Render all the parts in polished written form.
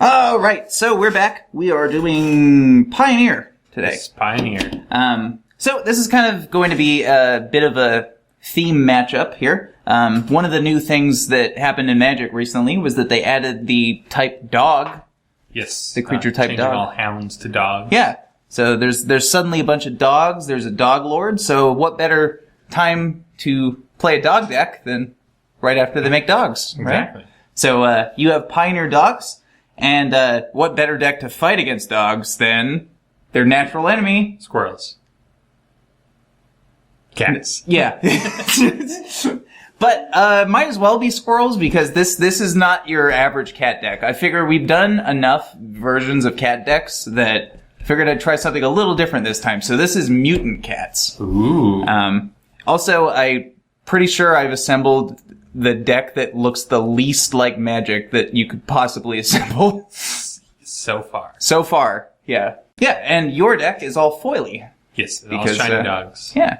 All right, so we're back. We are doing Pioneer today. Yes, Pioneer. So this is kind of going to be a bit of a theme matchup here. One of the new things that happened in Magic recently was that they added the type dog. Yes. The creature type changing dog. all hounds to dogs. Yeah. So there's suddenly a bunch of dogs. There's a dog lord. So what better time to play a dog deck than right after they make dogs, right? Exactly. So you have Pioneer dogs, and what better deck to fight against dogs than their natural enemy? Squirrels. Cats. Yeah. But might as well be squirrels because this is not your average cat deck. I figure we've done enough versions of cat decks that I figured I'd try something a little different this time. So this is mutant cats. Ooh. Also, I'm pretty sure I've assembled the deck that looks the least like Magic that you could possibly assemble. So far. So far, yeah. Yeah, and your deck is all foily. Yes, Because, all shiny dogs. Yeah.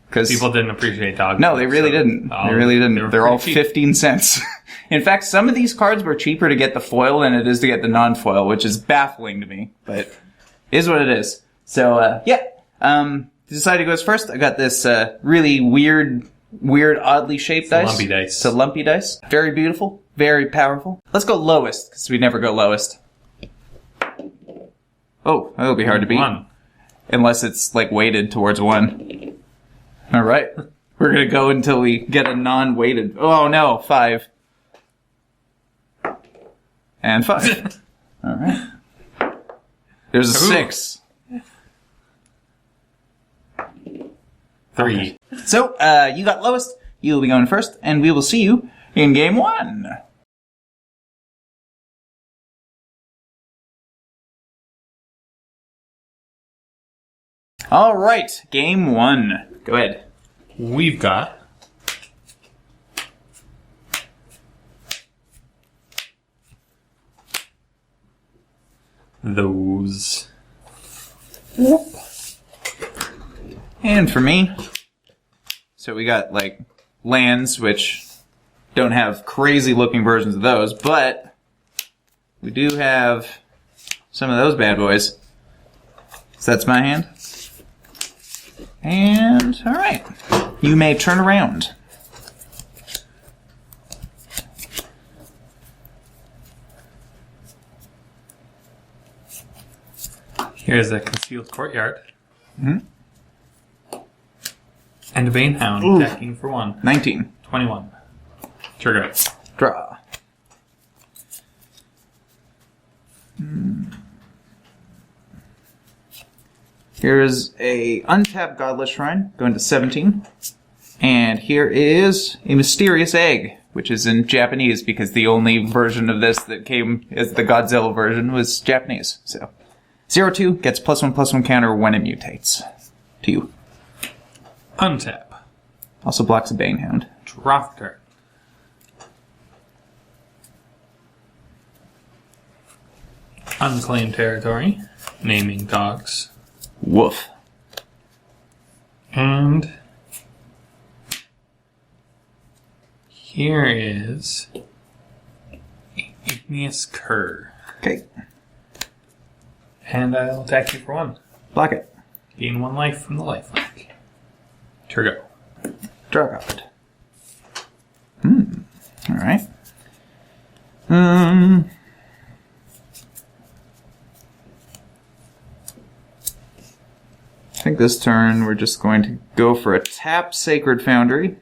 Because People didn't appreciate dogs. No, they really didn't. They really didn't. They're all 15 cents. In fact, some of these cards were cheaper to get the foil than it is to get the non-foil, which is baffling to me, but it is what it is. So, decided who goes first. I got this really weird, oddly shaped dice. Lumpy dice. It's a lumpy dice. Very beautiful. Very powerful. Let's go lowest, because we never go lowest. Oh, that'll be hard to beat. 1. Unless it's, like, weighted towards 1. All right. We're going to go until we get a non-weighted... Oh, no. 5. And 5. All right. There's a 6. 3. Okay. So, you got lowest. You will be going first, and we will see you in game 1. All right. Game 1. Go ahead. We've got those. And for me, so we got, like, lands, which don't have crazy-looking versions of those, but we do have some of those bad boys. So that's my hand. And, alright. You may turn around. Here's a concealed courtyard. Mhm. And a Bane Hound Ooh. decking for 1. 19. 21. Trigger. Draw. Here's a untapped Godless Shrine, going to 17. And here is a Mysterious Egg, which is in Japanese, because the only version of this that came as the Godzilla version was Japanese. So, 0/2 gets +1/+1 counter when it mutates. To you. Untap. Also blocks a Bane Hound. Draw for turn. Unclaimed territory. Naming dogs. Woof. And here is Igneous Cur. Okay. And I'll attack you for 1. Block it. Gain 1 life from the lifelink. Turgo. Draw a card. Alright. I think this turn we're just going to go for a tap Sacred Foundry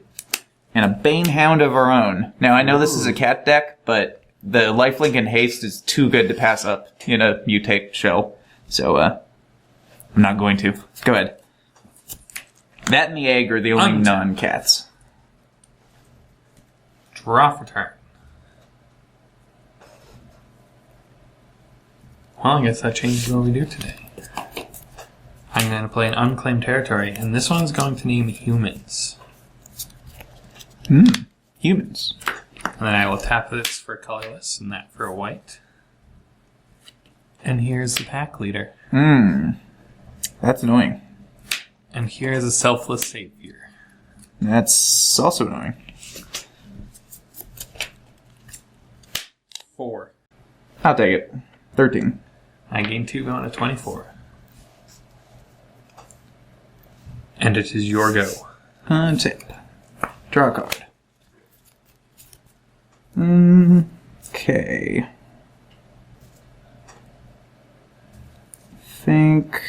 and a Bane Hound of our own. Now I know this is a cat deck, but the lifelink and haste is too good to pass up in a mutate shell. So I'm not going to. Go ahead. That and the egg are the only Untap. non-cats. Draw for turn. Well, I guess that changes what we do today. I'm going to play an unclaimed territory, and this one's going to name humans. Humans. And then I will tap this for colorless, and that for a white. And here's the pack leader. That's annoying. And here's a selfless savior. That's also annoying. 4. I'll take it. 13. I gain 2, going to 24. And it is your go. Untap. Draw a card. Okay. Think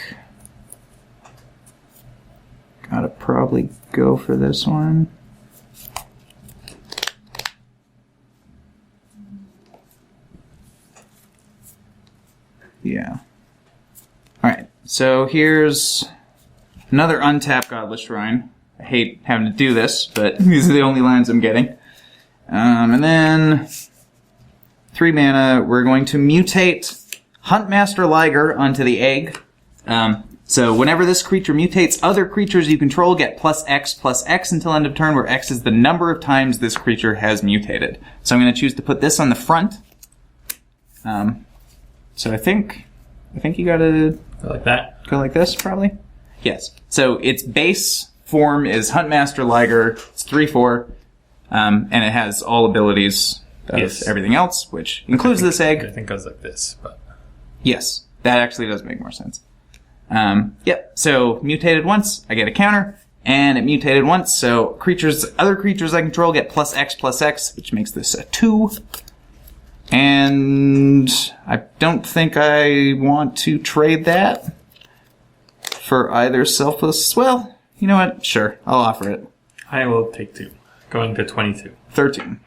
gotta probably go for this one. Yeah. Alright, so here's another untapped Godless Shrine. I hate having to do this, but these are the only lands I'm getting. And then 3 mana, we're going to mutate Huntmaster Liger onto the egg. So whenever this creature mutates, other creatures you control get +X until end of turn, where X is the number of times this creature has mutated. So I'm going to choose to put this on the front. So I think you gotta Go like that? go like this, probably? Yes. So its base form is Huntmaster Liger. It's 3/4, and it has all abilities of everything else, which includes this egg. I think it goes like this, but Yes, that actually does make more sense. Yep, so mutated once, I get a counter, and it mutated once, so other creatures I control get +X, which makes this a 2. And I don't think I want to trade that for either selfless. Well, you know what? Sure, I'll offer it. I will take 2, going to 22. 13.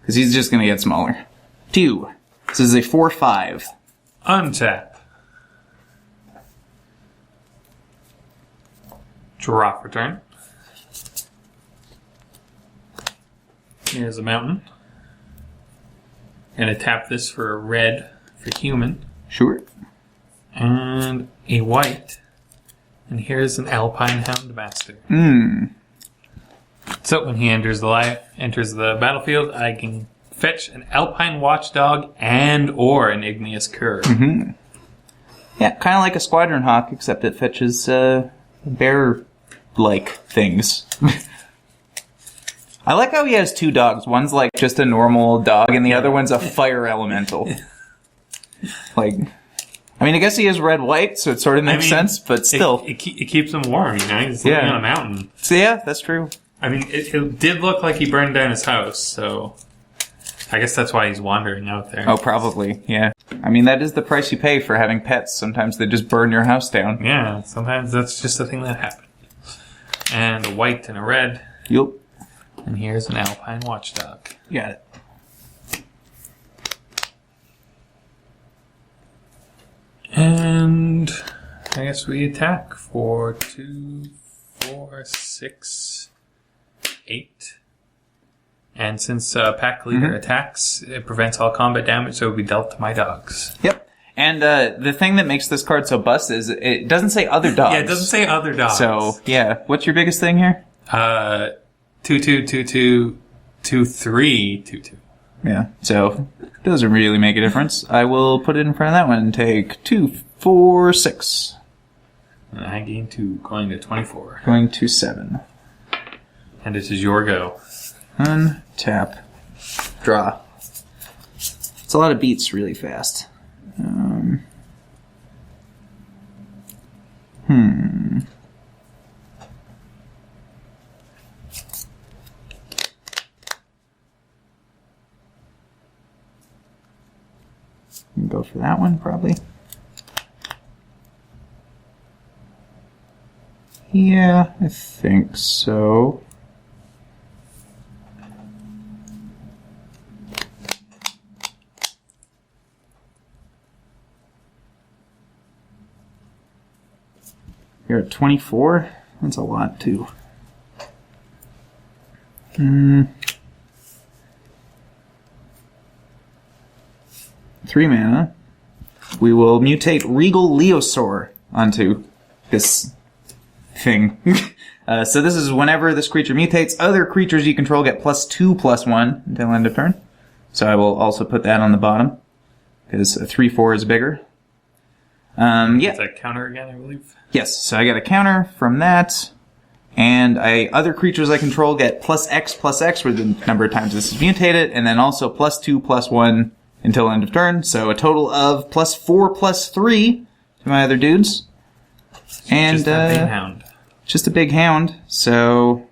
Because he's just going to get smaller. 2. This is a 4/5. Untap. Draw for turn. Here's a mountain. Gonna tap this for a red for human. Sure. And a white. And here's an Alpine Hound Master. So when he enters the battlefield, I can fetch an Alpine Watchdog and or an Igneous Cur. Yeah, kind of like a Squadron Hawk, except it fetches bear-like things. I like how he has 2 dogs. One's like just a normal dog, and the other one's a fire elemental. Like, I mean, I guess he is red-white, so it sort of makes sense, but still. It keeps him warm, you know? He's living on a mountain. So yeah, that's true. I mean, it did look like he burned down his house, so I guess that's why he's wandering out there. Oh, probably, yeah. I mean, that is the price you pay for having pets. Sometimes they just burn your house down. Yeah, sometimes that's just a thing that happens. And a white and a red. Yup. And here's an Alpine Watchdog. Got it. And I guess we attack for 2, 4, 6, 8. And since Pack Leader attacks, it prevents all combat damage, so it will be dealt to my dogs. Yep. And the thing that makes this card so bust is it doesn't say other dogs. Yeah, it doesn't say other dogs. So, yeah. What's your biggest thing here? 2, 2, 2, 2, 2, 3, 2, 2. Yeah. So, it doesn't really make a difference. I will put it in front of that one and take 2, 4, 6. And I gain 2, going to 24. Going to 7. And it is your go. Untap. Draw. It's a lot of beats really fast. Go for that one, probably. Yeah, I think so. You're at 24? That's a lot, too. 3 mana. We will mutate Regal Leosaur onto this thing. So this is whenever this creature mutates, other creatures you control get +2/+1 until end of turn. So I will also put that on the bottom, because a 3/4 is bigger. Yeah. It's a counter again, I believe. Yes, so I get a counter from that, and other creatures I control get +X where the number of times this is mutated, and then also +2/+1 until end of turn. So a total of +4/+3 to my other dudes. And just a Bane Hound. Just a big hound. So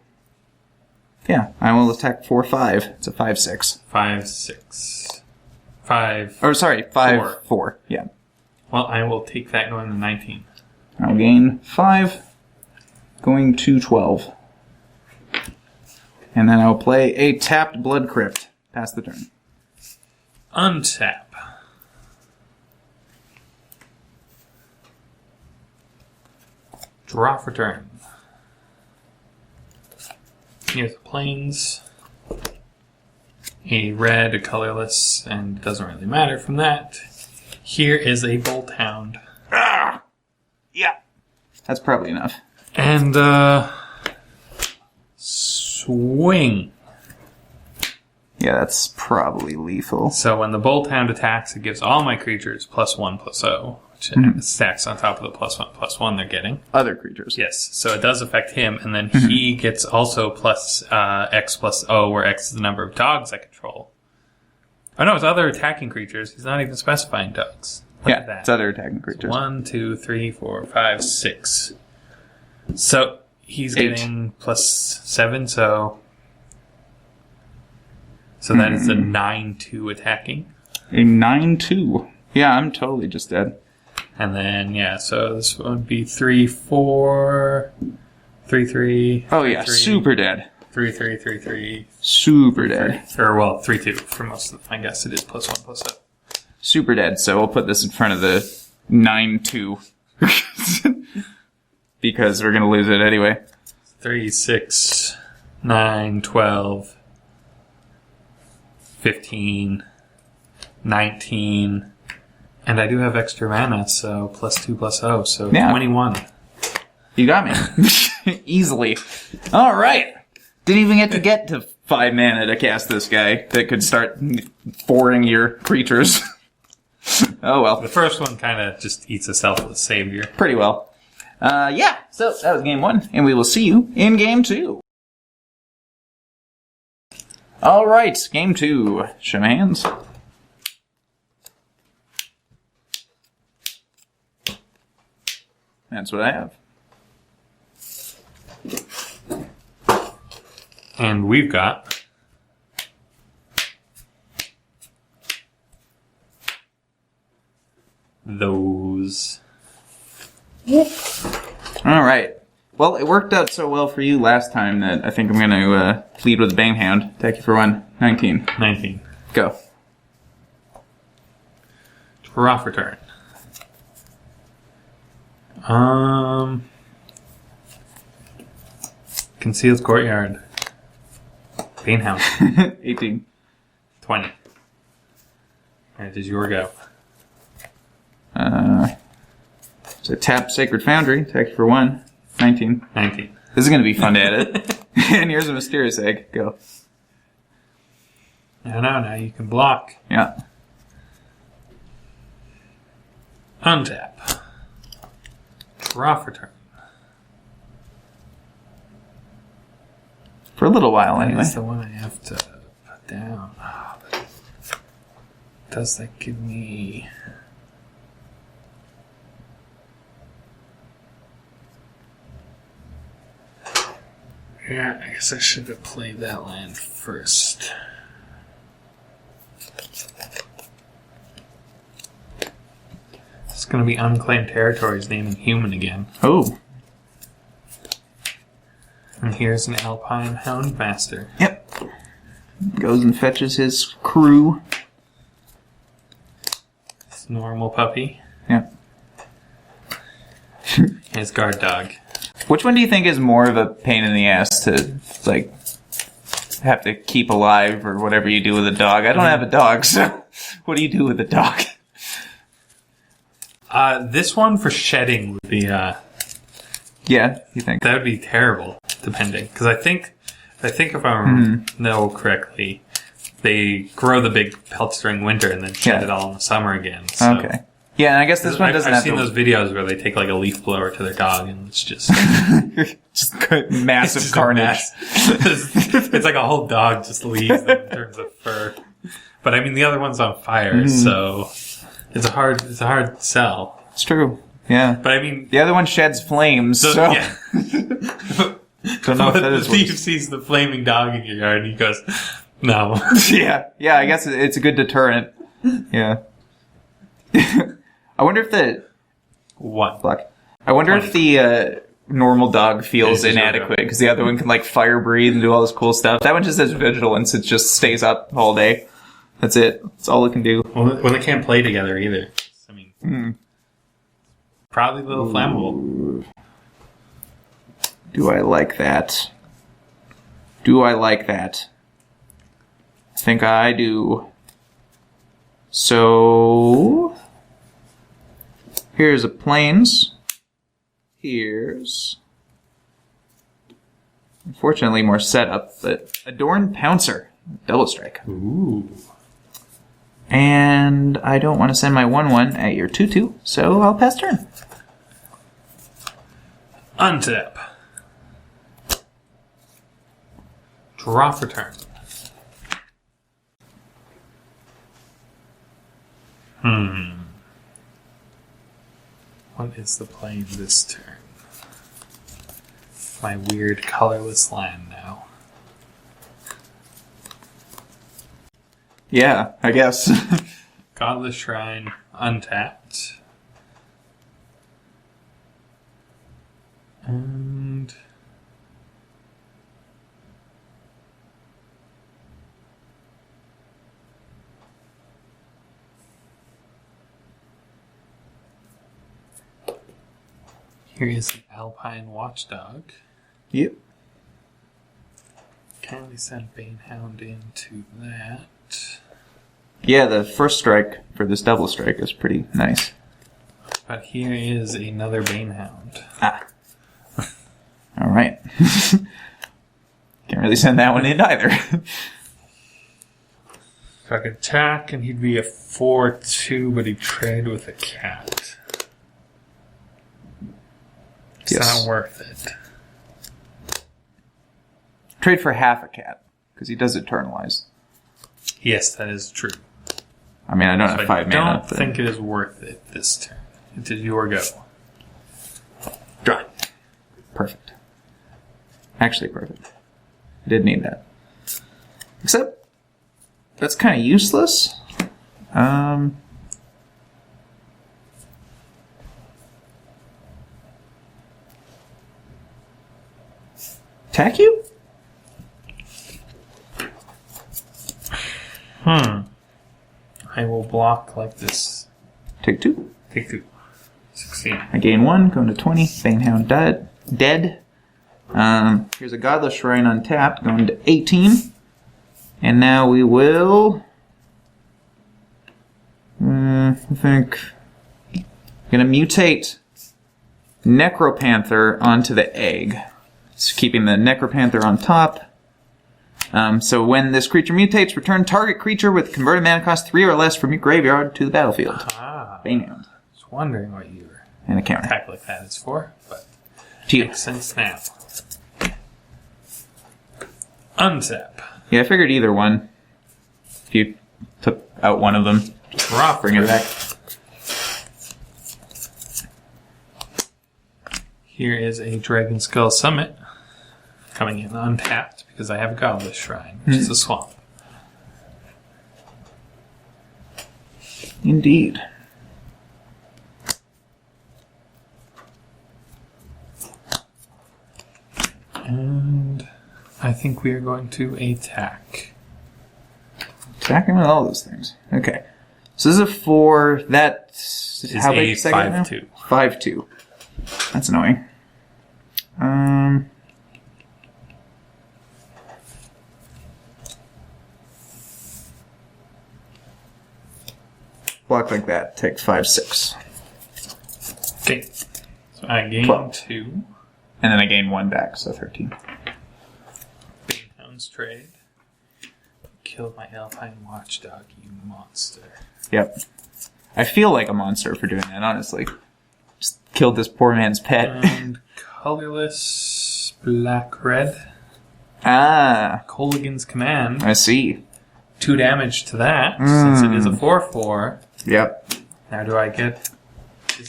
yeah, I will attack 4/5. It's a 5/6. 5/6. 5. Or sorry, 5/4. Yeah. Well, I will take that going to 19. I'll gain 5, going to 12. And then I'll play a tapped Blood Crypt. Pass the turn. Untap. Draw for turn. Here's the plains. A red, a colorless, and it doesn't really matter from that. Here is a Bolt Hound. Ah! Yeah. That's probably enough. And, swing. Yeah, that's probably lethal. So when the Bolt Hound attacks, it gives all my creatures +1/+0, which stacks on top of the +1/+1 they're getting. Other creatures. Yes, so it does affect him, and then he gets also plus X+0, where X is the number of dogs I control. Oh no, it's other attacking creatures. He's not even specifying dogs. Look at that. It's other attacking creatures. 1, 2, 3, 4, 5, 6. So he's 8. getting +7, so that is a 9/2 attacking. A 9/2. Yeah, I'm totally just dead. And then, yeah, so this would be 3, 4, 3, 3. Oh yeah, 3, super dead. 3, 3, 3, 3. Super dead. Or, well, 3, 2 for most of them. I guess it is +1/+0. Super dead, so we'll put this in front of the 9/2. Because we're gonna lose it anyway. 3, 6, 9, 12, 15, 19, and I do have extra mana, so +2/+0, so Yeah. 21. You got me. Easily. Alright. Didn't even get to 5 mana to cast this guy that could start 4-ing your creatures. Oh well. The first one kind of just eats itself with a savior. Pretty well. Yeah, so that was game 1, and we will see you in game 2. Alright, game 2. Show my hands. That's what I have. And we've got those. Alright. Well, it worked out so well for you last time that I think I'm going to lead with the Bane Hound. Attack you for 1. 19. 19. Go. Draw for turn. Concealed Courtyard. Bane Hound. 18. 20. Alright, is your go. So tap Sacred Foundry. Attack you for 1. 19. 19. This is going to be fun to edit. And here's a Mysterious Egg. Go. I know, now you can block. Yeah. Untap. Draw for turn. For a little while, anyway. That's the one I have to put down. Oh, does that give me... Yeah, I guess I should have played that land first. It's going to be Unclaimed Territories naming human again. Oh. And here's an Alpine Houndmaster. Yep. Goes and fetches his crew. It's normal puppy. Yep. His guard dog. Which one do you think is more of a pain in the ass to, like, have to keep alive or whatever you do with a dog? I don't have a dog, so what do you do with a dog? This one for shedding would be, Yeah, you think? that would be terrible, depending. Because I think if I know correctly, they grow the big pelts during winter and then shed it all in the summer again. So. Okay. Yeah, and I guess this one doesn't I've have seen to... those videos where they take like a leaf blower to their dog and it's just... just massive it's just carnage. it's like a whole dog just leaves them in terms of fur. But I mean, the other one's on fire, so it's a hard sell. It's true. Yeah. But I mean, the other one sheds flames, so. Yeah. Don't know if that the is thief sees the flaming dog in your yard and he goes, no. Yeah, I guess it's a good deterrent. Yeah. I wonder if What? Fuck. I wonder if the normal dog feels inadequate because the other one can like fire breathe and do all this cool stuff. That one just has vigilance. It just stays up all day. That's it. That's all it can do. Well, they can't play together either. I mean, probably a little flammable. Do I like that? I think I do. So, here's a plains. Here's, unfortunately, more setup, but Adorned Pouncer. Double strike. Ooh. And I don't want to send my 1/1 at your 2/2, so I'll pass turn. Untap. Draw for turn. What is the play this turn? My weird colorless land now. Yeah, I guess. Godless Shrine, untapped. And here is the Alpine Watchdog. Yep. Can't really send Bane Hound into that. Yeah, the first strike for this double strike is pretty nice. But here is another Bane Hound. Ah. Alright. Can't really send that one in either. If I could attack, and he'd be a 4/2, but he'd trade with a cat. It's not worth it. Trade for half a cat, because he does eternalize. Yes, that is true. I mean, I don't have 5 mana. I don't think it is worth it this turn. It is your go. Draw. Perfect. Actually perfect. I did need that. Except, that's kind of useless. Attack you? I will block like this. Take 2. Take 2. 16. I gain 1, going to 20. Bane Hound dead. Here's a Godless Shrine untapped, going to 18. And now we will... I think... I'm going to mutate Necropanther onto the egg. It's keeping the Necropanther on top. So when this creature mutates, return target creature with converted mana cost 3 or less from your graveyard to the battlefield. Bane Hound. I was wondering what your And a counter. attack like that is for, but To you. makes sense now. Untap. Yeah, I figured either one. If you took out one of them, Drop. bring it back. Here is a Dragon Skull Summit coming in untapped because I have a Godless Shrine, which is a swamp. Indeed. And I think we are going to attack. Attacking with all those things. Okay. So this is a 4. That's It's how big a is that guy now? 5/2. 5/2. That's annoying. Block like that. Take 5/6. Okay. So I gain 12. 2. And then I gain 1 back, so 13. Bane Hound's trade. Killed my Alpine Watchdog, you monster. Yep. I feel like a monster for doing that, honestly. Just killed this poor man's pet. And colorless black red. Ah, Colligan's Command. I see. 2 damage to that, since it is a 4/4. Yep. Now do I get...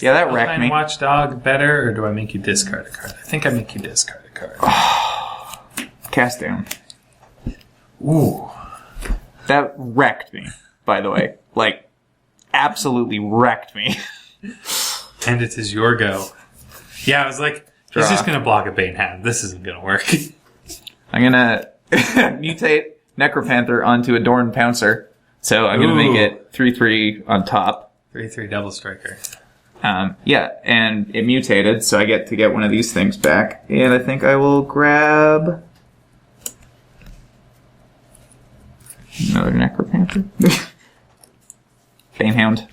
Yeah, that wrecked me. Watchdog better, or do I make you discard a card? I think I make you discard a card. Cast down. Ooh. That wrecked me, by the way. Like, absolutely wrecked me. And it is your go. Yeah, I was like, he's just going to block a Bane Hound. This isn't going to work. I'm going to mutate Necropanther onto a Dorn Pouncer. So I'm going to make it 3/3 on top. 3/3 double striker. Yeah, and it mutated, so I get to get one of these things back. And I think I will grab another Necropanther. Bane Hound.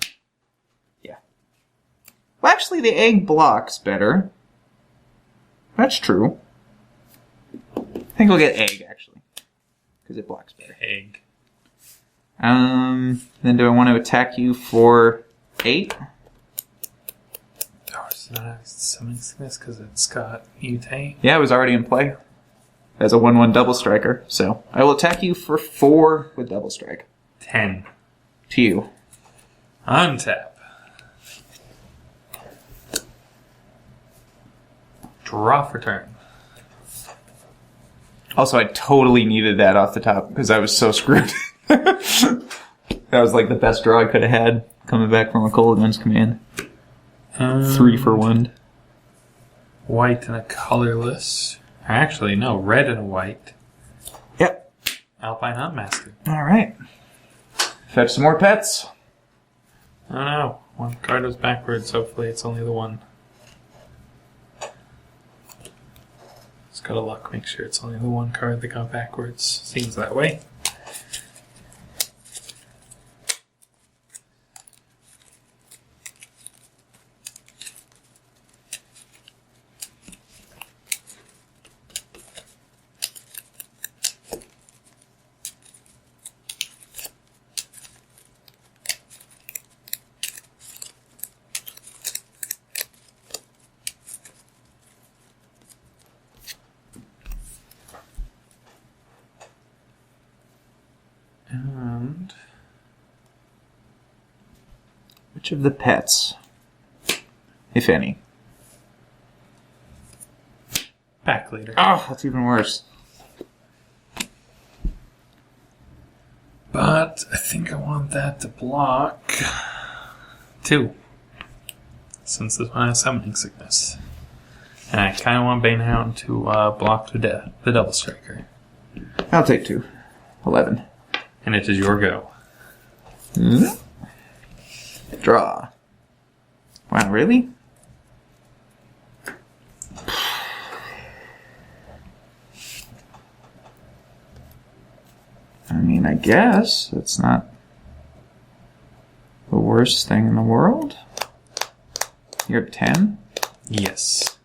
Yeah. Well, actually, the egg blocks better. That's true. I think we'll get egg, actually. Because it blocks better. Egg. Then do I want to attack you for 8? Oh, it's not summoning sickness because it's got mutate. Yeah, it was already in play. As a 1/1 double striker. So I will attack you for 4 with double strike. 10. To you. Untap. Draw for turn. Also, I totally needed that off the top because I was so screwed. That was like the best draw I could have had coming back from a cold against command. 3 for 1. White and a colorless. Actually, no, red and a white. Yep. Alpine Huntmaster. Alright. Fetch some more pets. Oh no, one card was backwards. Hopefully it's only the one. Just gotta luck, make sure it's only the one card that got backwards. Seems that way. And Which of the pets, if any? back leader. Oh, that's even worse. But I think I want that to block 2. Since this one has summoning sickness. And I kind of want Bane Hound to block the double striker. I'll take 2. 11. And it is your go. Draw. Wow, really? I mean, I guess it's not the worst thing in the world. You're 10? Yes.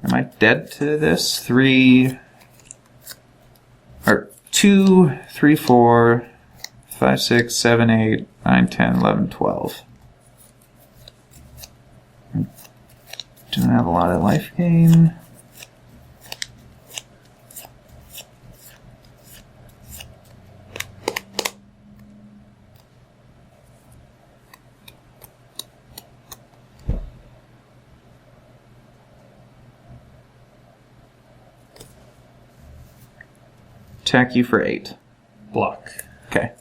Am I dead to this? 3... Or 2, 3, 4, 5, 6, 7, 8, 9, 10, 11, 12. I don't have a lot of life gain. Attack you for 8. Block. Okay.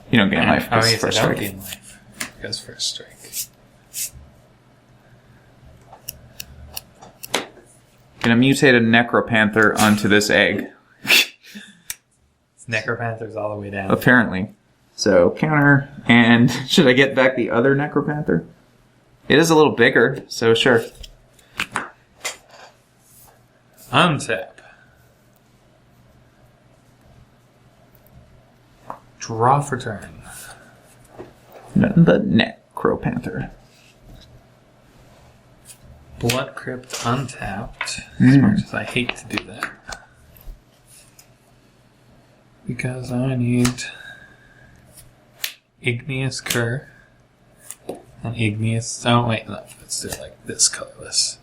You don't gain life. Oh, That's yes, first I don't strike. gain life. Because first strike. Gonna mutate a Necropanther onto this egg. Necropanther's all the way down. Apparently. So, counter. And should I get back the other Necropanther? It is a little bigger, so sure. Untap. Draw for turn. Nothing but Necropanther. Blood Crypt untapped. As much as I hate to do that. Because I need Igneous Cur. And Igneous... Oh, wait, no. Let's do it like this, colorless.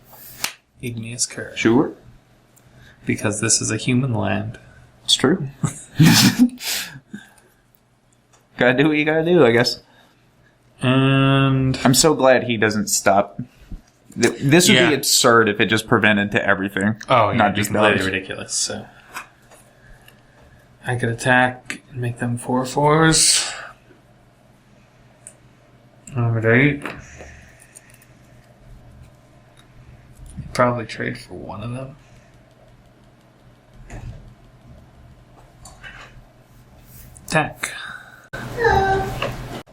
Igneous Cur. Sure. Because this is a human land. It's true. Gotta do what you gotta do, I guess. And I'm so glad he doesn't stop. This would be absurd if it just prevented to everything. Oh, yeah, not just completely dogs. ridiculous. So I could attack and make them 4/4s. Number 8. Probably trade for one of them. Attack.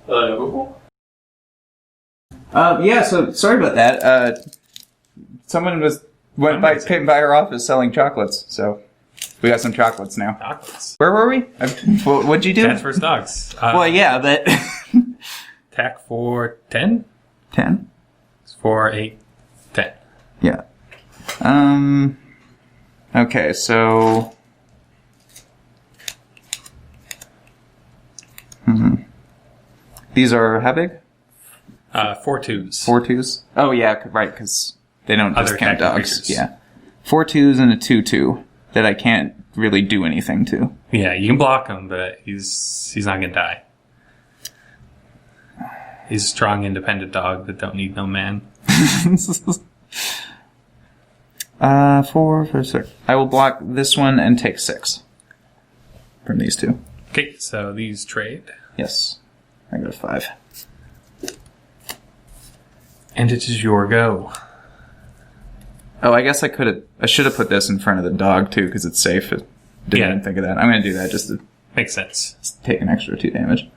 Hello. Yeah, so sorry about that. Someone came by our office selling chocolates, so we got some chocolates now. Chocolates. Where were we? What'd you do? Cats vs. dogs. Well, yeah, but... Attack for 10? 10? It's 4, 8, 10. Yeah. Okay, so... These are how big? 4 2s. 4 2s? Oh, yeah, right, because they don't Other discount attacking dogs. creatures. Yeah. 4 2s and a 2/2 that I can't really do anything to. Yeah, you can block him, but he's not gonna die. He's a strong, independent dog that don't need no man. 4, 5, 6. I will block this one and take 6 from these two. Okay, so these trade. Yes. I got a 5. And it is your go. Oh, I guess I should have put this in front of the dog too, because it's safe. Didn't even think of that. I'm going to do that just to Makes sense. take an extra 2 damage.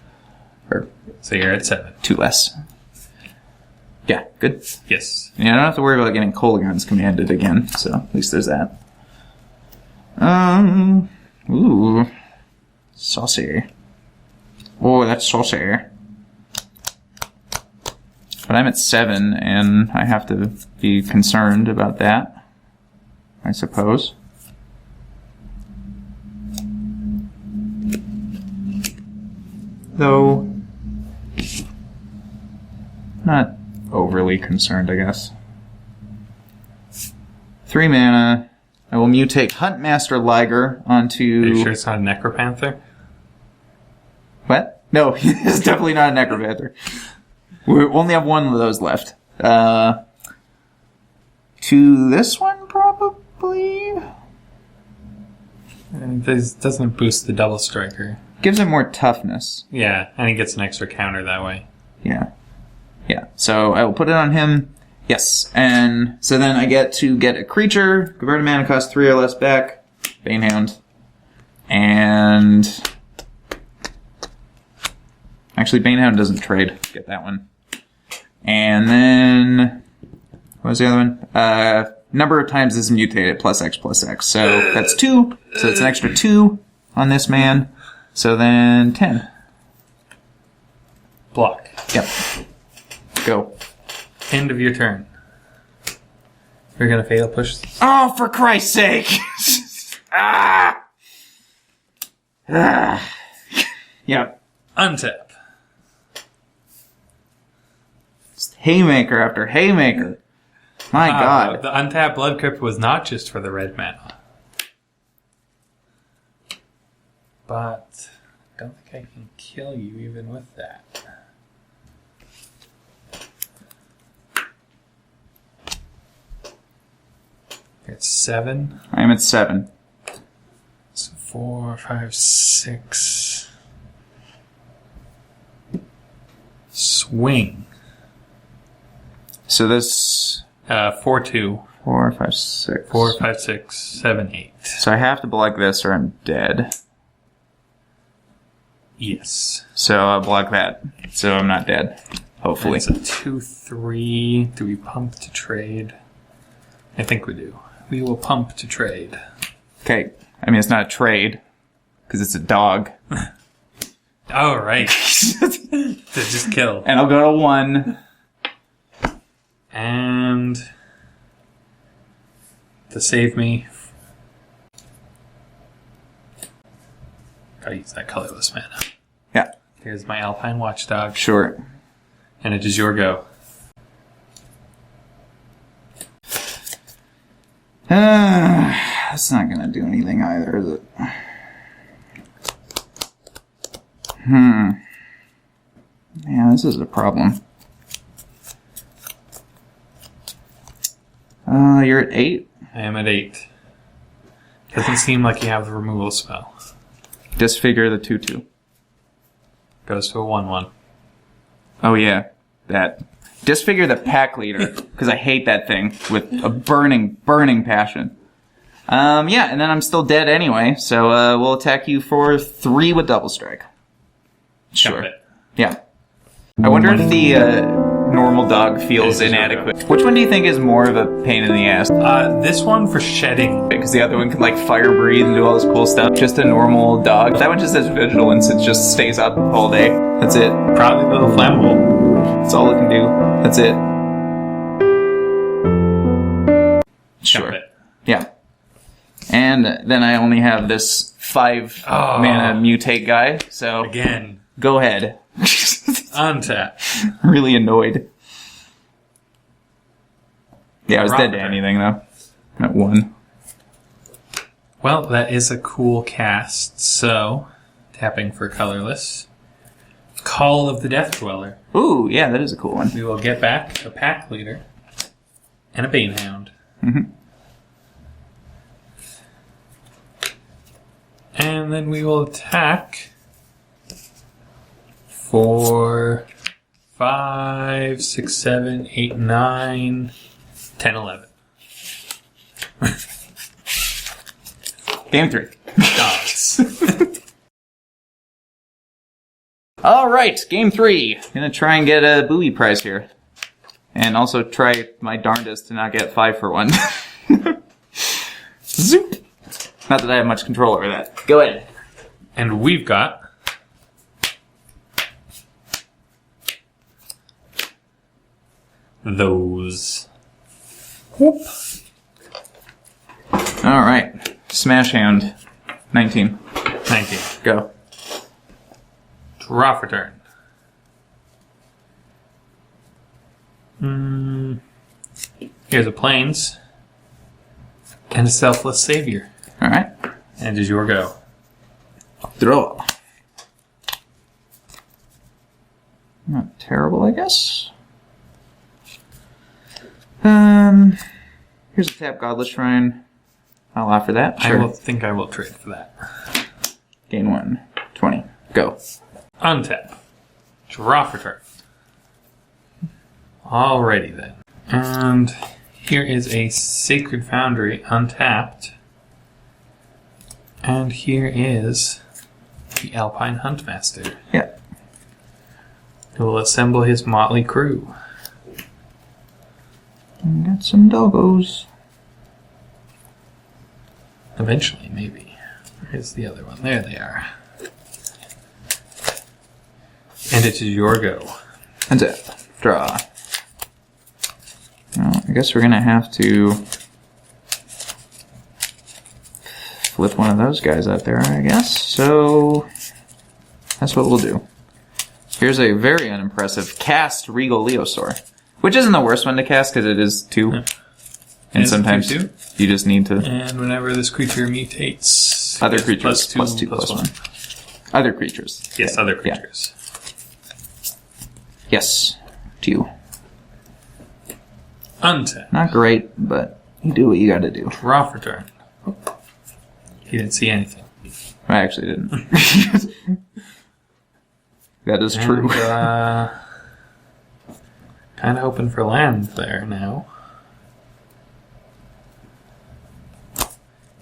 Or So you're at 7. 2 less. Yeah, good. Yes. Yeah, I don't have to worry about getting Kolaghan's commanded again, so at least there's that. Ooh. Saucy. Oh, that's saucy. But I'm at 7, and I have to be concerned about that, I suppose. Though, not overly concerned, I guess. 3 mana. I will mutate Huntmaster Liger onto... Are you sure it's not a Necropanther? What? No, it's definitely not a Necropanther. We only have one of those left. To this one, probably? And this doesn't boost the double striker. Gives it more toughness. Yeah, and he gets an extra counter that way. Yeah. Yeah. So I will put it on him. Yes. And so then I get to get a creature, convert a mana cost 3 or less back, Bane Hound. And... Actually, Bane Hound doesn't trade. Get that one. And then... What was the other one? Number of times is mutated, plus X plus X. So that's 2. So it's an extra 2 on this man. So then 10. Block. Yep. Go. End of your turn. You're gonna fail push. Oh, for Christ's sake! Ah! Ah! Yep. Untap. Just haymaker after haymaker. My God. The untapped Blood Crypt was not just for the red mana. But I don't think I can kill you even with that. You're at 7. I'm at 7. So 4, 5, 6. Swing. So this... 4, 2. 4, 5, 6. 4, 5, 6, 7, 8. So I have to block this or I'm dead. Yes. So I'll block that. So I'm not dead. Hopefully. It's a 2, 3. Do we pump to trade? I think we do. We will pump to trade. Okay. I mean, it's not a trade. Because it's a dog. Oh, right. To just kill. And I'll go to 1. And to save me, gotta use that colorless mana. Yeah. Here's my Alpine Watchdog, Sure. and it is your go. That's not going to do anything either, is it? Yeah, this is a problem. You're at 8? I am at 8. Doesn't seem like you have the removal spell. Disfigure the 2/2. Goes to a 1/1. Oh yeah, that. Disfigure the pack leader, because I hate that thing with a burning, burning passion. Yeah, and then I'm still dead anyway, so we'll attack you for 3 with double strike. Sure. Yeah. I wonder if the normal dog feels inadequate. Which one do you think is more of a pain in the ass? This one for shedding. Because the other one can like fire breathe and do all this cool stuff. Just a normal dog. That one just has vigilance. It just stays up all day. That's it. Probably a little flammable. That's all it can do. That's it. Sure. Yeah. And then I only have this 5 mana mutate guy, so Again. go ahead. Untap. Really annoyed. Yeah, I was dead to Robert. anything though. At 1. Well, that is a cool cast, so tapping for colorless. Call of the Death Dweller. Ooh, yeah, that is a cool one. We will get back a pack leader and a Bane Hound. And then we will attack for 5, 6, 7, 8, 9, 10, 11. Game 3. Dogs. Alright, game 3. Gonna try and get a booby prize here. And also try my darndest to not get 5 for 1. Zoop! Not that I have much control over that. Go ahead. And we've got those. Whoop. Alright. Smash hand. 19. 19. Go. Draw for turn. Here's a Plains. And a Selfless Savior. Alright. And it is your go. Draw. Not terrible, I guess. Here's a tap Godless Shrine. I'll offer that. Sure. I will trade for that. Gain 1. 20. Go. Untap. Draw for turn. Alrighty then. And here is a Sacred Foundry untapped. And here is the Alpine Huntmaster, Yeah. who will assemble his motley crew. And got some doggos. Eventually, maybe. Here's the other one. There they are. And it is your go. That's it. Draw. Well, I guess we're gonna have to flip one of those guys out there, I guess. So that's what we'll do. Here's a very unimpressive cast Regal Leosaur, which isn't the worst one to cast because it is 2. Yeah. And It's sometimes 2/2. you just need to And whenever this creature mutates, other it's creatures +2, +1. Other creatures. Yes, other creatures. Yes. 2. Untap. Not great, but you do what you gotta do. Draw for turn. He didn't see anything. I actually didn't. That is true. Kind of hoping for land there now.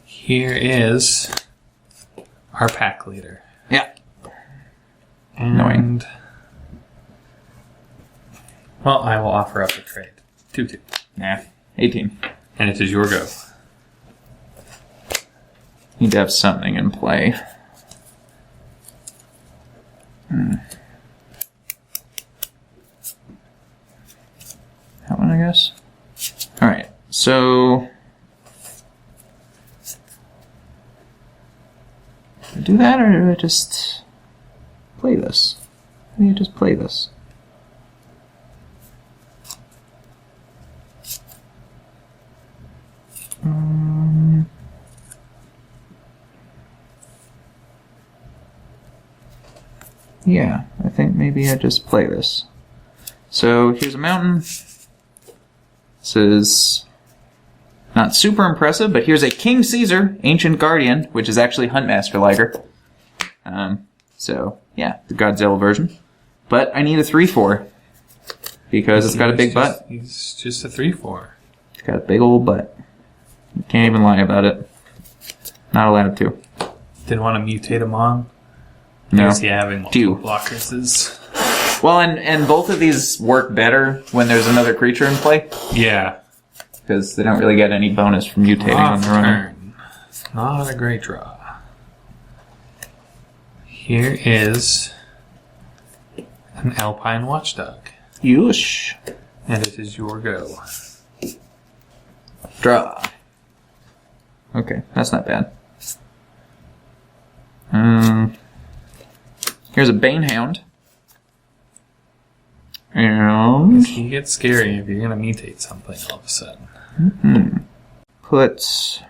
Here is our pack leader. Yeah. And, Annoying. well, I will offer up a trade. 2/2. Nah. 18. And it is your go. Need to have something in play. That one, I guess. Alright, so do I do that, or do I just play this? How do you just play this? Yeah, I think maybe I just play this. So here's a mountain. This is not super impressive, but here's a King Caesar, Ancient Guardian, which is actually Huntmaster Liger. So, yeah, the Godzilla version. But I need a 3/4 because it's got a big butt. He's just a 3/4. It's got a big old butt. You can't even lie about it. Not allowed to. Didn't want to mutate him on. No. Is he having multiple blockers? Well, and both of these work better when there's another creature in play. Yeah. Because they don't really get any bonus from mutating on their own. Turn. Not a great draw. Here is an Alpine Watchdog. Yush. And it is your go. Draw. Okay, that's not bad. Here's a Bane Hound. And This can get scary if you're going to mutate something all of a sudden. put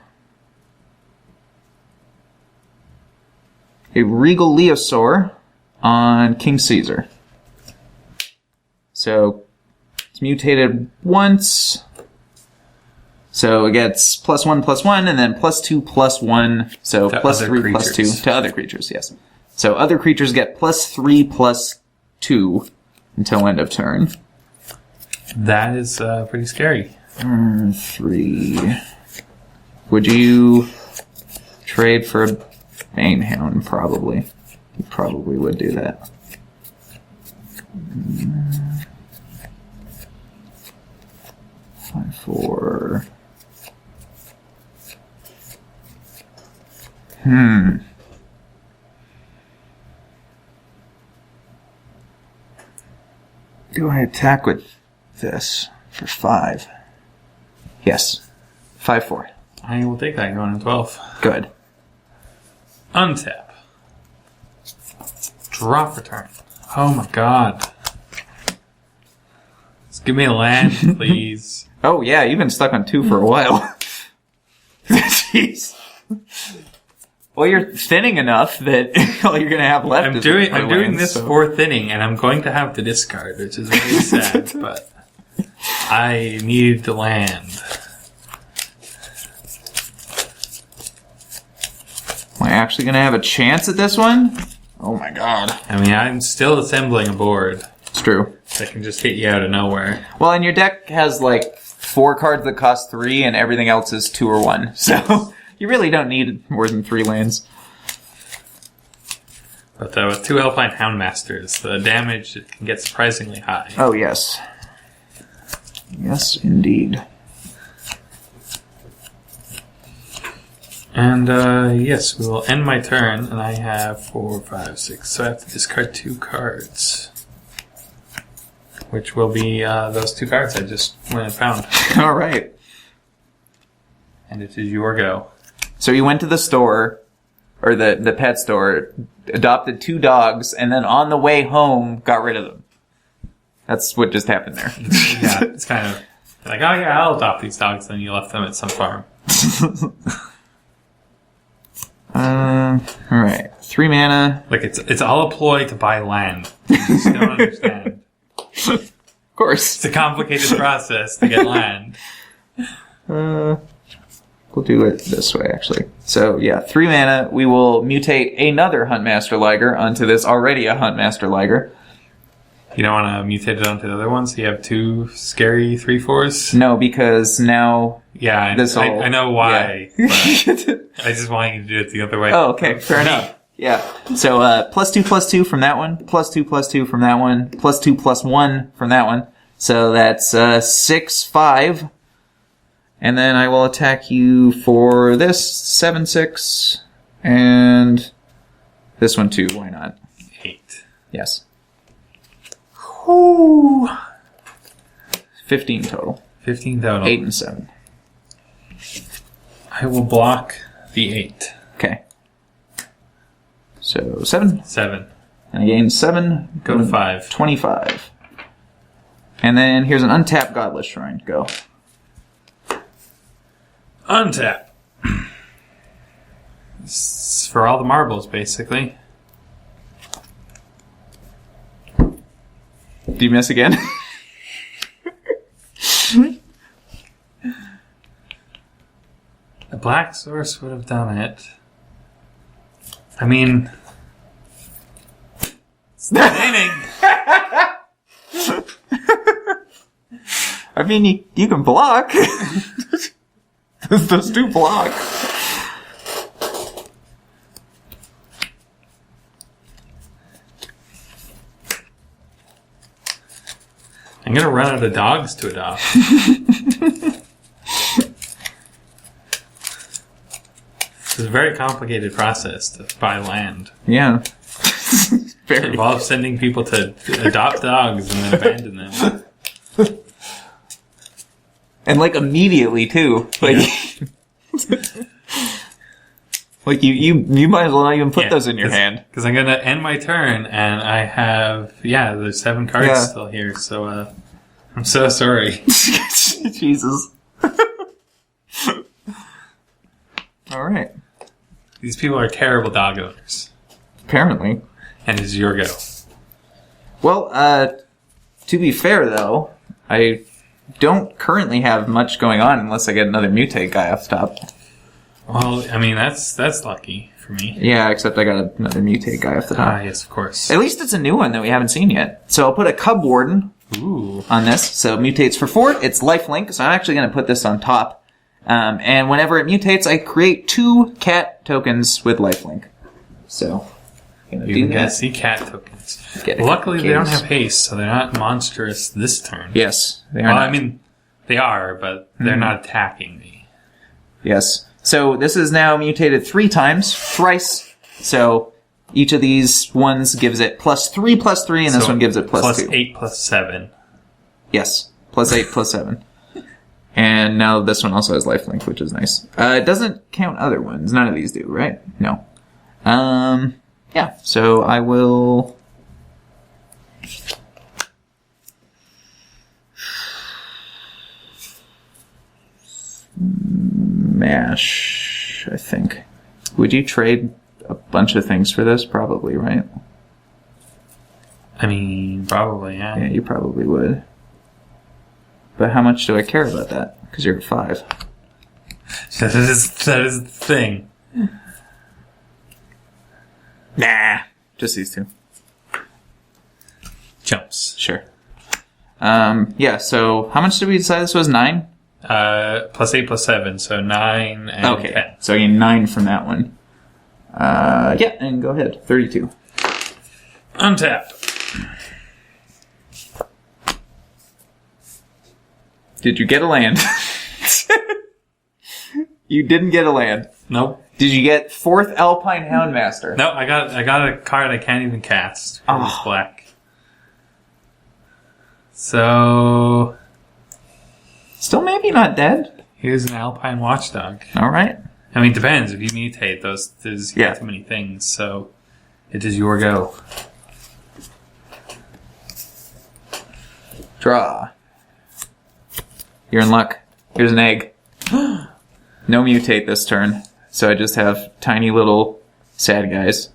a Regal Leosaur on King Caesar. So it's mutated once. So it gets +1/+1 and then +2/+1. So To +3/+2 creatures. to other creatures, yes. So other creatures get +3/+2 until end of turn. That is pretty scary. 3. Would you trade for a Bane Hound? Probably. You probably would do that. 5/4. Do I attack with this for 5? Yes. 5/4. I will take that going to 12. Good. Untap. Draw for turn. Oh my god. Just give me a land, please. Oh yeah, you've been stuck on 2 for a while. Jeez. Well, you're thinning enough that all you're going to have left I'm is doing my lands, this so- for thinning, and I'm going to have to discard, which is very sad, but I need the land. Am I actually going to have a chance at this one? Oh my god. I mean, I'm still assembling a board It's true. that can just hit you out of nowhere. Well, and your deck has like 4 cards that cost 3 and everything else is 2 or 1. So you really don't need more than 3 lands. But with 2 Alpine Houndmasters, the damage can get surprisingly high. Oh yes. Yes, indeed. And, yes, we will end my turn, and I have 4, 5, 6, so I have to discard 2 cards. Which will be, those 2 cards I just went and found. All right. And it is your go. So you went to the store, or the pet store, adopted 2 dogs, and then on the way home got rid of them. That's what just happened there. Yeah, it's kind of like, oh yeah, I'll adopt these dogs, then you left them at some farm. Alright. 3 mana. Like, it's all a ploy to buy land. You just don't understand. Of course. It's a complicated process to get land. We'll do it this way, actually. So, yeah, 3 mana. We will mutate another Huntmaster Liger onto this already a Huntmaster Liger. You don't want to mutate it onto the other one, so you have 2 scary 3/4s? No, because now... Yeah, I know why. Yeah. But I just want you to do it the other way. Oh, okay, fair enough. Yeah. So, +2/+2 from that one, +2/+2 from that one, +2/+1 from that one. So that's 6/5. And then I will attack you for this, 7/6, and this one too, why not? 8. Yes. Whew. 15 total. 15 total. 8 and 7. I will block the 8. Okay. So 7. 7. And I gain 7. Go to 5. 25. And then here's an untapped Godless Shrine. Go. Untap. It's for all the marbles, basically. Do you miss again? The black source would have done it. I mean, it's entertaining. I mean, you can block. Those do block. I'm gonna run out of dogs to adopt. It's a very complicated process to buy land. Yeah. It involves sending people to adopt dogs and then abandon them. And like immediately too. Like, like you might as well not even put those in your hand. Because I'm gonna end my turn and I have there's 7 cards still here, so I'm so sorry. Jesus. Alright. These people are terrible dog owners. Apparently. And it's your go. Well, to be fair though, I don't currently have much going on unless I get another mutate guy off the top. Well, I mean, that's lucky for me. Yeah, except I got another mutate guy off the top. Ah, yes, of course. At least it's a new one that we haven't seen yet. So I'll put a Cub Warden on this. So mutates for 4. It's lifelink, so I'm actually going to put this on top. And whenever it mutates, I create 2 cat tokens with lifelink. So you can get see cat tokens. Luckily, they don't have haste, so they're not monstrous this turn. Yes, they are. Well, not. I mean, they are, but they're not attacking me. Yes. So this is now mutated 3 times, thrice. So each of these ones gives it +3/+3, and this one gives it +2. +8/+7. Yes, +8 +7. And now this one also has lifelink, which is nice. It doesn't count other ones. None of these do, right? No. Yeah. So I will. Mash, I think. Would you trade a bunch of things for this? Probably, right? I mean, probably, yeah. Yeah, you probably would. But how much do I care about that? Because you're at 5. That is the thing. Nah. Just these 2. Jumps. Sure. Yeah, so how much did we decide this was? 9? +8/+7, so 9 and 10. So I gain 9 from that one. Yeah, and go ahead. 32. Untap. Did you get a land? You didn't get a land. Nope. Did you get 4th Alpine Houndmaster? No, I got a card I can't even cast. It's black. So Still maybe not dead. here's an Alpine Watchdog. Alright. I mean, it depends. If you mutate those, there's Yeah. too many things. So it is your go. Draw. You're in luck. Here's an egg. No mutate this turn. So I just have tiny little sad guys.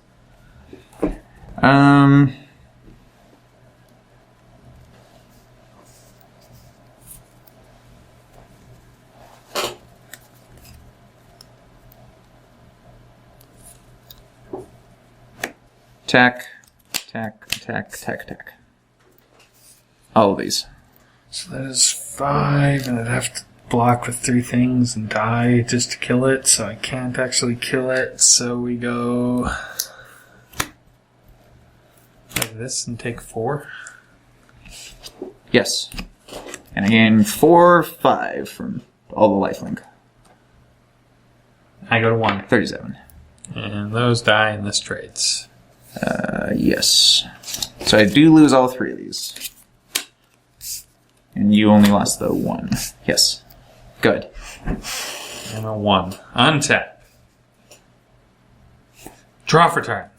Attack, attack, attack, attack, attack. All of these. So that is 5, and I'd have to block with 3 things and die just to kill it, so I can't actually kill it. So we go like this and take 4. Yes. And I gain 4, 5 from all the lifelink. I go to 1. 37. And those die in this trades. Yes. So I do lose all 3 of these. And you only lost the 1. Yes. Good. And a 1. Untap. Draw for turn.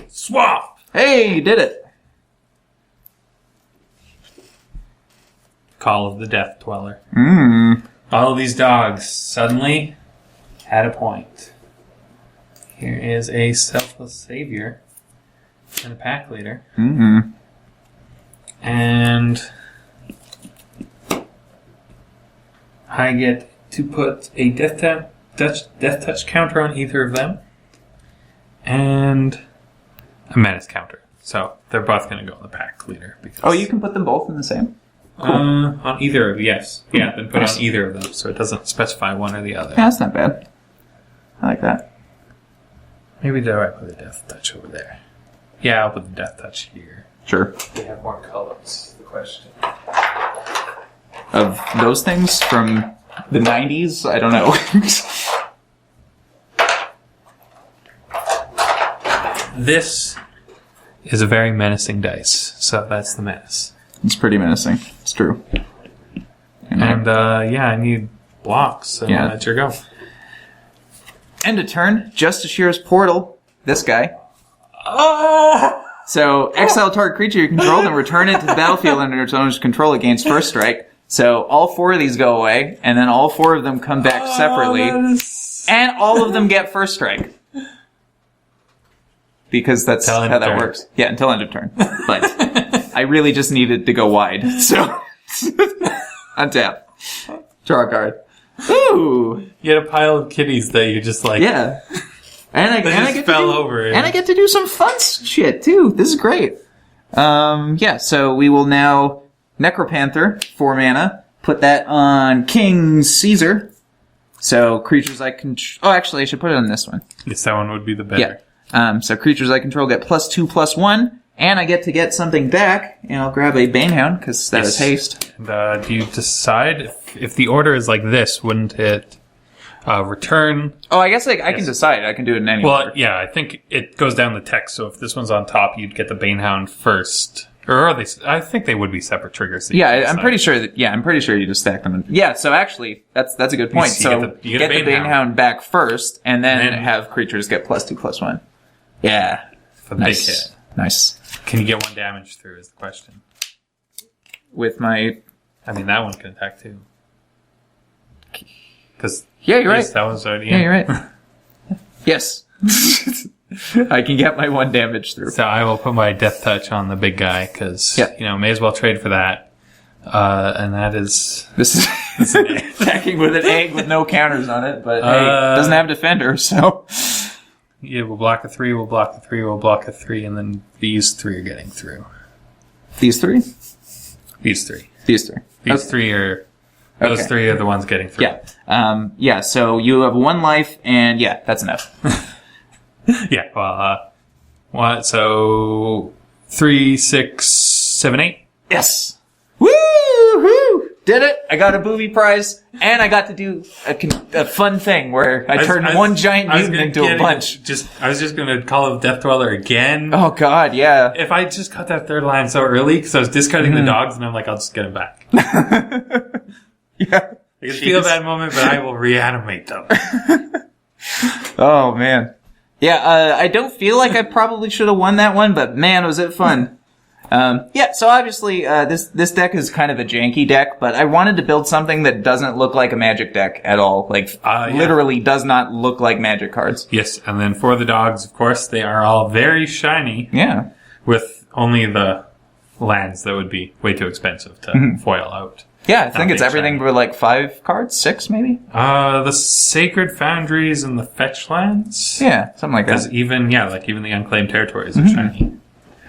Swap! Hey, you did it! Call of the Death Dweller. Mmm. All of these dogs suddenly had a point. Here is a Selfless Savior and a Pack Leader. Mm-hmm. And I get to put a death touch counter on either of them. And a menace counter. So they're both going to go on the pack leader. Because, you can put them both in the same? Cool. On either of yes. Yeah, then put on either of them. So it doesn't specify one or the other. Yeah, that's not bad. I like that. Maybe do I put a death touch over there? Yeah, I'll put the death touch here. Sure. They have more colors, the question. Of those things from the 90s? I don't know. This is a very menacing dice, so that's the menace. It's pretty menacing. It's true. And I need blocks, so that's your go. End of turn. Justiciar's Portal. This guy. Oh! So, exile target creature you control and return it to the battlefield under its owner's control against first strike. So, all 4 of these go away, and then all 4 of them come back separately. And all of them get first strike. Because that's how that works. Yeah, until end of turn. But I really just needed to go wide. So, untap. Draw a card. Ooh! You had a pile of kitties that you just like... Yeah. And I fell over. And I get to do some fun shit, too. This is great. So we will now Necropanther, 4 mana. Put that on King Caesar. So creatures I control... Oh, actually, I should put it on this one. Yes, that one would be the better. Yeah. So creatures I control get +2/+1. And I get to get something back. And I'll grab a Bane Hound, because that is haste. And, do you decide... If the order is like this, wouldn't it... return. Oh, I guess I can decide. I can do it in any order. Well, yeah, I think it goes down the text. So if this one's on top, you'd get the Bane Hound first. Or are they? I think they would be separate triggers. I'm pretty sure that. Yeah, I'm pretty sure you just stack them. So actually, that's a good point. You get the Bane Hound back first, and then have creatures get +2/+1. Yeah, for the big hit. Nice. Can you get 1 damage through? Is the question. With my, I mean, that one can attack too. Because you're right. That was already you're right. Yes. I can get my 1 damage through. So I will put my Death Touch on the big guy, because, may as well trade for that. And that is... This is attacking with an egg with no counters on it, but hey, it doesn't have defender, so... Yeah, we'll block a 3, we'll block a 3, we'll block a 3, and then these 3 are getting through. These 3? These 3. These 3. These 3 are... Those 3 are the ones getting through. Yeah. So you have 1 life, and that's enough. Yeah, well, so 3, 6, 7, 8. Yes! Woo-hoo! Did it! I got a booby prize, and I got to do a fun thing where I turned one giant mutant into a bunch. I was just going to call it Death Dweller again. Oh god, yeah. If I just got that 3rd line so early, because I was discarding the dogs, and I'm like, I'll just get them back. Yeah. I can feel that moment, but I will reanimate them. Oh, man. Yeah, I don't feel like I probably should have won that one, but man, was it fun. So obviously, this deck is kind of a janky deck, but I wanted to build something that doesn't look like a Magic deck at all. Like, literally does not look like Magic cards. Yes, and then for the dogs, of course, they are all very shiny. Yeah. With only the lands that would be way too expensive to foil out. Yeah, I think it's everything but like 5 cards, 6 maybe? The Sacred Foundries and the Fetch lands. Yeah, something like that. Because even the Unclaimed Territories are shiny.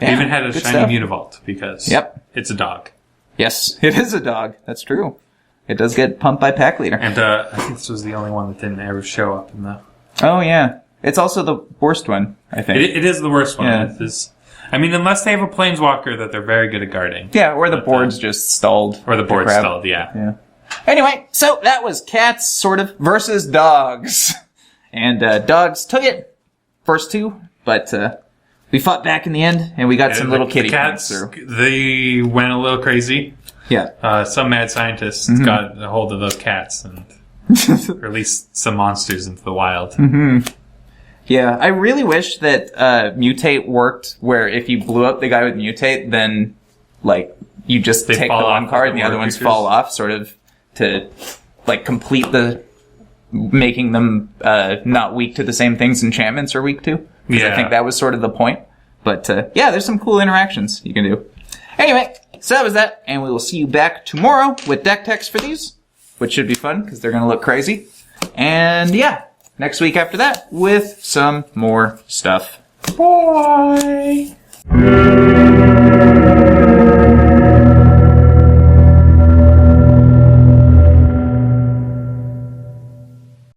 Yeah, I even had a shiny Mutavault because it's a dog. Yes, it is a dog. That's true. It does get pumped by Pack Leader. And I think this was the only one that didn't ever show up in the... Oh, yeah. It's also the worst one, I think. It is the worst one. Yeah. It is... I mean, unless they have a Planeswalker that they're very good at guarding. Yeah, or the board's just stalled. Or the board's stalled, yeah. Anyway, so that was cats, sort of, versus dogs. And dogs took it, first 2, but we fought back in the end, and we got some little kitty cats through. They went a little crazy. Yeah. Some mad scientists got a hold of those cats and released some monsters into the wild. Yeah, I really wish that Mutate worked where if you blew up the guy with Mutate, then, like, you just take the one card and the other ones fall off, sort of, to, like, complete the making them not weak to the same things enchantments are weak to. Because I think that was sort of the point. But, there's some cool interactions you can do. Anyway, So that was that, and we will see you back tomorrow with deck text for these, which should be fun because they're going to look crazy. And yeah, next week after that with some more stuff. Bye!